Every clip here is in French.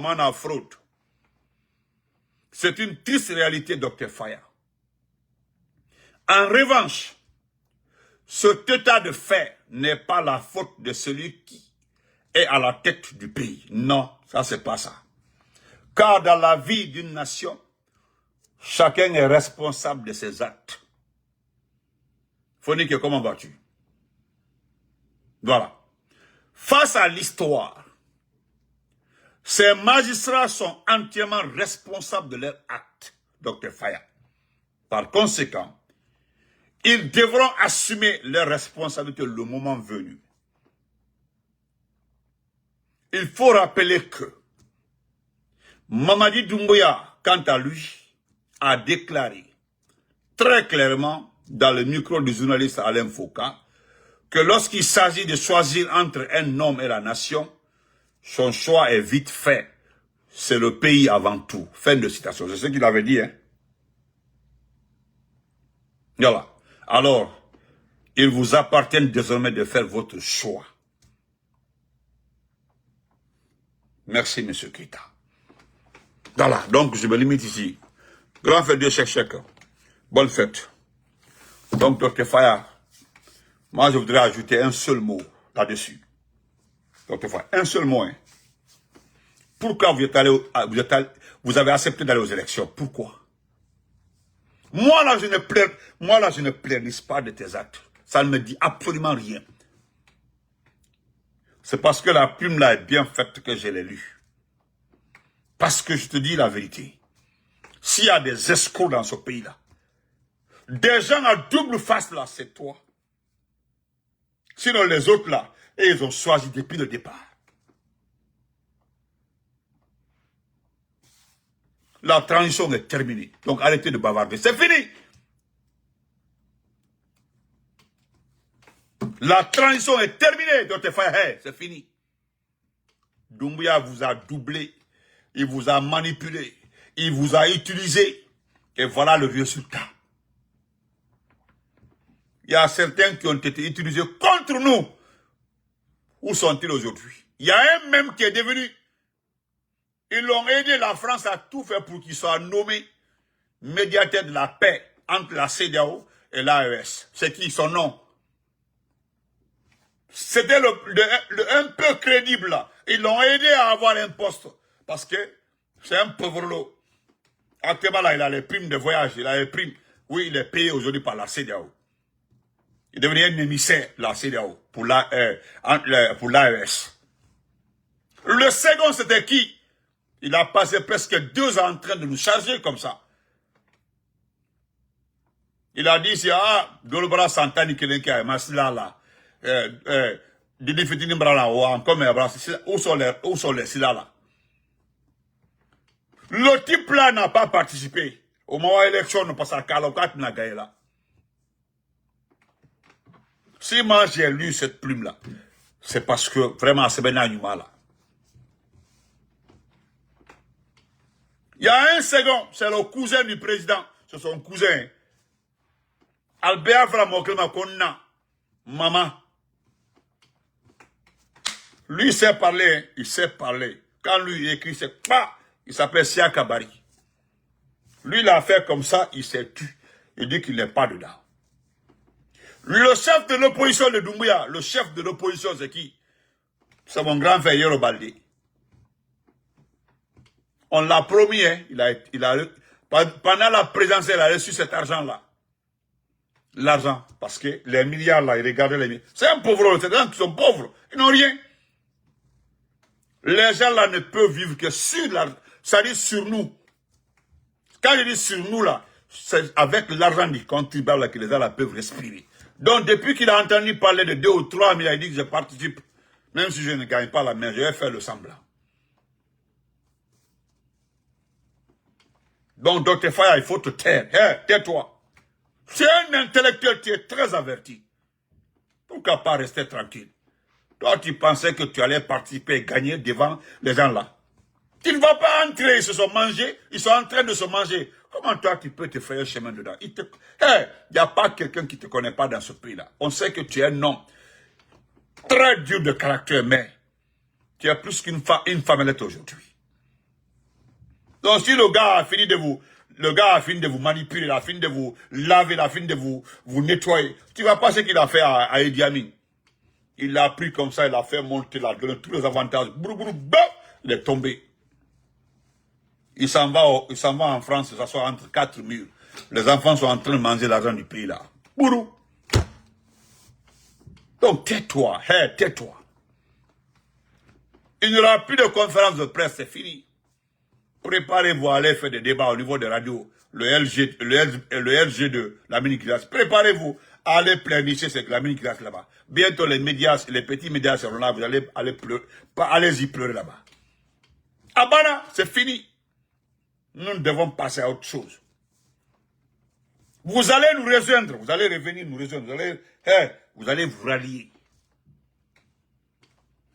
Omana fraude. C'est une triste réalité, Dr Faya. En revanche, cet état de fait n'est pas la faute de celui qui est à la tête du pays. Non, ça c'est pas ça. Car dans la vie d'une nation, chacun est responsable de ses actes. Phonique, comment vas-tu? Voilà. Face à l'histoire, ces magistrats sont entièrement responsables de leurs actes, Dr Faya. Par conséquent, ils devront assumer leurs responsabilités le moment venu. Il faut rappeler que Mamadi Doumbouya, quant à lui, a déclaré très clairement dans le micro du journaliste Alain Foucault que lorsqu'il s'agit de choisir entre un homme et la nation, son choix est vite fait. C'est le pays avant tout. Fin de citation. C'est ce qu'il avait dit. Hein? Voilà. Alors, il vous appartient désormais de faire votre choix. Merci, M. Keita. Voilà. Donc, je me limite ici. Grand fête de chèque. Bonne fête. Donc, Dr Faya, moi, je voudrais ajouter un seul mot là-dessus. Dr Faya, un seul mot. Hein. Pourquoi vous avez accepté d'aller aux élections? Pourquoi? Moi là, je ne plaise pas de tes actes. Ça ne me dit absolument rien. C'est parce que la plume là est bien faite que je l'ai lue. Parce que je te dis la vérité. S'il y a des escrocs dans ce pays-là, des gens à double face là, c'est toi. Sinon les autres là, et ils ont choisi depuis le départ. La transition est terminée. Donc arrêtez de bavarder. C'est fini. La transition est terminée. Dr Faya, hey, c'est fini. Doumbouya vous a doublé. Il vous a manipulé. Il vous a utilisé. Et voilà le résultat. Il y a certains qui ont été utilisés contre nous. Où sont-ils aujourd'hui? Il y a un même qui est devenu. Ils l'ont aidé, la France a tout fait pour qu'il soit nommé médiateur de la paix entre la CEDEAO et l'AES. C'est qui son nom? C'était un peu crédible là. Ils l'ont aidé à avoir un poste. Parce que c'est un pauvre lot. Actuellement là, il a les primes de voyage, il a les primes. Oui, il est payé aujourd'hui par la CEDEAO. Il est devenu un émissaire de la CEDEAO pour l'AES. Le second, c'était qui? Il a passé presque 2 ans en train de nous charger comme ça. Il a dit, ah, Dolobra Santani Kelenka, Masila là, Didi Fitini Brala, où sont les Sila là? Le type là n'a pas participé. Au moment où l'élection ne passe à Kalokat n'a gagné là. Si moi j'ai lu cette plume là, c'est parce que vraiment c'est bien animal là. Il y a un second, c'est le cousin du président, c'est son cousin. Albert Framoklema Konna, maman. Lui sait parler, il sait parler. Quand lui il écrit, c'est pas, il s'appelle Sia Kabari. Lui il a fait comme ça, il s'est tué. Il dit qu'il n'est pas dedans. Le chef de l'opposition de Doumbouya, le chef de l'opposition c'est qui? C'est mon grand frère Yoro Baldé. On l'a promis, hein, pendant la présidentielle, il a reçu cet argent-là. L'argent, parce que les milliards là, il regardait les milliards. C'est un pauvre, c'est des gens qui sont pauvres, ils n'ont rien. Les gens là ne peuvent vivre que sur l'argent, ça dit sur nous. Quand je dis sur nous là, c'est avec l'argent du contribuable que les gens là peuvent respirer. Donc depuis qu'il a entendu parler de 2 ou 3 milliards, il dit que je participe. Même si je ne gagne pas la main, je vais faire le semblant. Donc, Dr Faya, il faut te taire. Hey, tais-toi. Tu es un intellectuel, tu es très averti. Pourquoi pas rester tranquille? Toi, tu pensais que tu allais participer et gagner devant les gens là. Tu ne vas pas entrer, ils se sont mangés, ils sont en train de se manger. Comment toi, tu peux te faire un chemin dedans? Il n'y a pas quelqu'un qui ne te connaît pas dans ce pays-là. On sait que tu es un homme très dur de caractère, mais tu es plus qu'une femme, elle est aujourd'hui. Donc si le gars a fini de vous, manipuler, il a fini de vous laver, il a fini de vous nettoyer, tu vas pas ce qu'il a fait à Idi Amin. Il l'a pris comme ça, il a fait monter la gueule, tous les avantages, il est tombé. Il s'en va en France, ça soit entre 4 murs. Les enfants sont en train de manger l'argent du pays là. Bourou. Donc tais-toi, tais-toi. Il n'y aura plus de conférence de presse, c'est fini. Préparez-vous à aller faire des débats au niveau des radios, le LG de la mini-classe. Préparez-vous à aller plénicher la mini-classe là-bas. Bientôt les médias, les petits médias seront là, vous allez pleurer, allez-y pleurer là-bas. Abana, c'est fini. Nous devons passer à autre chose. Vous allez nous rejoindre, vous allez revenir nous rejoindre, vous allez vous rallier.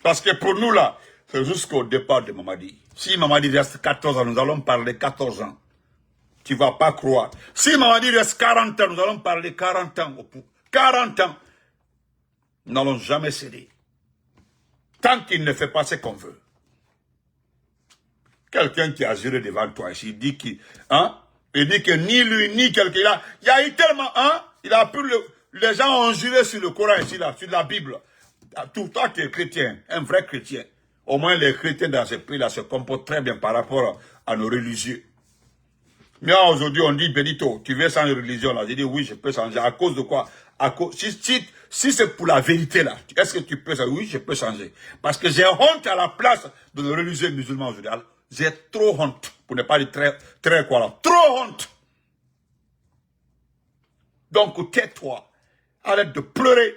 Parce que pour nous là, c'est jusqu'au départ de Mamadi. Si Mamadi reste 14 ans, nous allons parler 14 ans. Tu ne vas pas croire. Si Mamadi reste 40 ans, nous allons parler 40 ans. 40 ans. Nous n'allons jamais céder. Tant qu'il ne fait pas ce qu'on veut. Quelqu'un qui a juré devant toi ici, il dit que ni lui, ni quelqu'un, il y a eu tellement, il a pu les gens ont juré sur le Coran ici, là, sur la Bible. Tout toi qui es chrétien, un vrai chrétien. Au moins les chrétiens dans ce pays-là se comportent très bien par rapport à nos religieux. Mais aujourd'hui, on dit, Benito, tu veux changer de religion là? J'ai dit, oui, je peux changer. À cause de quoi? Si c'est pour la vérité là, est-ce que tu peux changer? Oui, je peux changer. Parce que j'ai honte à la place de nos religieux musulmans aujourd'hui. J'ai trop honte, pour ne pas dire très quoi là. Trop honte. Donc tais-toi. Arrête de pleurer.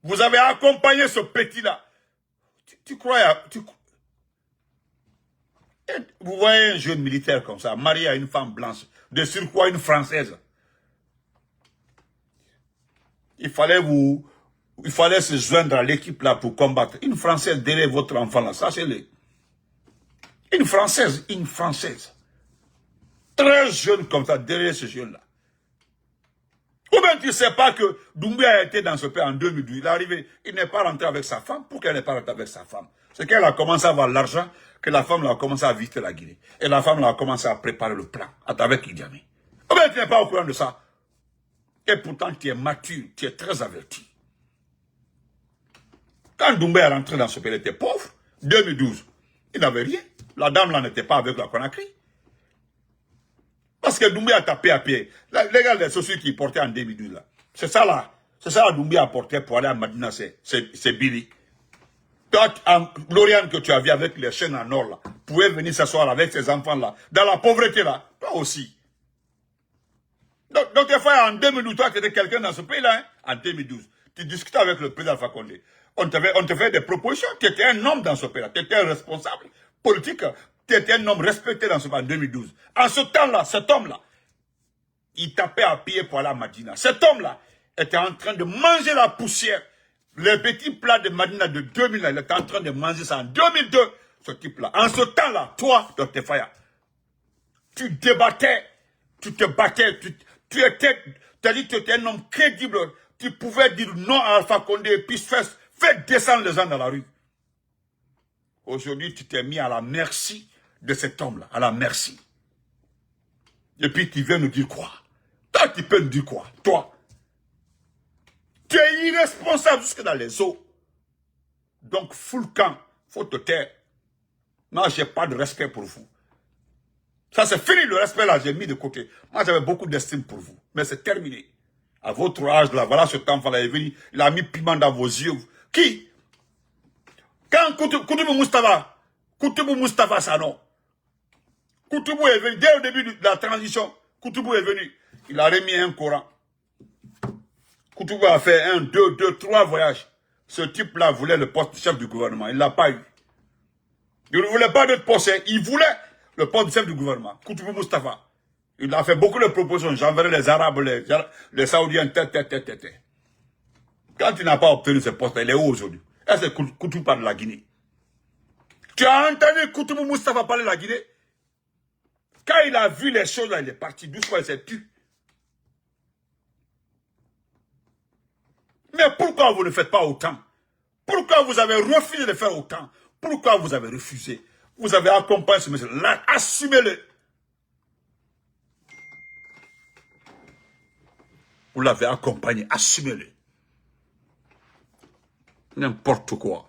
Vous avez accompagné ce petit-là. Tu crois... Vous voyez un jeune militaire comme ça, marié à une femme blanche, de surcroît une Française. Il fallait se joindre à l'équipe là pour combattre. Une Française derrière votre enfant là, sachez-le. Une Française. Très jeune comme ça, derrière ce jeune-là. Ou bien tu ne sais pas que Doumbouya a été dans ce pays en 2012. Il est arrivé, il n'est pas rentré avec sa femme. Pourquoi il n'est pas rentré avec sa femme? C'est qu'elle a commencé à avoir l'argent, que la femme a commencé à visiter la Guinée. Et la femme a commencé à préparer le plan avec Idi Amin. Ou bien tu n'es pas au courant de ça. Et pourtant tu es mature, tu es très averti. Quand Doumbouya est rentré dans ce pays, il était pauvre. 2012, il n'avait rien. La dame là n'était pas avec la Conakry. Parce que Doumbouya a tapé à pied. Les gars, les chaussures qu'il portait en 2012 là. C'est ça là. C'est ça que Doumbouya a porté pour aller à Madina, c'est Billy. Toi, Lauriane que tu as vu avec les chaînes en or là, pouvait venir s'asseoir avec ses enfants là, dans la pauvreté là, toi aussi. Donc des fois, en 2012, toi, tu étais quelqu'un dans ce pays là, en 2012, tu discutais avec le président Alpha Condé. On te fait des propositions, tu étais un homme dans ce pays là, tu étais un responsable politique, tu étais un homme respecté dans ce pays en 2012. En ce temps-là, cet homme-là, il tapait à pied pour aller à Madina. Cet homme-là était en train de manger la poussière. Les petits plats de Madina de 2000, il était en train de manger ça en 2002, ce type-là. En ce temps-là, toi, Dr. Faya, tu débattais, tu te battais, tu étais un homme crédible. Tu pouvais dire non à Alpha Condé et puis faire descendre les gens dans la rue. Aujourd'hui, tu t'es mis à la merci de cet homme-là, à la merci. Et puis tu viens nous dire quoi? Toi, tu peux nous dire quoi? Toi, tu es irresponsable jusque dans les eaux. Donc, full camp, faut te taire. Moi, je n'ai pas de respect pour vous. Ça, c'est fini, le respect là, j'ai mis de côté. Moi, j'avais beaucoup d'estime pour vous. Mais c'est terminé. À votre âge là, voilà, cet enfant-là est venu, il a mis piment dans vos yeux. Qui? Quand Koutoubou Moustapha Sano, Koutoubou est venu, dès le début de la transition, Koutoubou est venu. Il a remis un Coran. Koutoubou a fait 1, 2, 3 voyages. Ce type-là voulait le poste de chef du gouvernement. Il ne l'a pas eu. Il ne voulait pas d'être posté. Il voulait le poste de chef du gouvernement. Koutoubou Moustapha. Il a fait beaucoup de propositions. J'enverrai les Arabes, les Saoudiens, Quand il n'a pas obtenu ce poste, il est où aujourd'hui? Est-ce que Koutoubou parle de la Guinée? Tu as entendu Koutoubou Moustapha parler de la Guinée? Quand il a vu les choses, là, il est parti. Doucement, il s'est tué. Mais pourquoi vous ne faites pas autant? Pourquoi vous avez refusé de faire autant? Pourquoi vous avez refusé? Vous avez accompagné ce monsieur. Assumez-le. Vous l'avez accompagné. Assumez-le. N'importe quoi.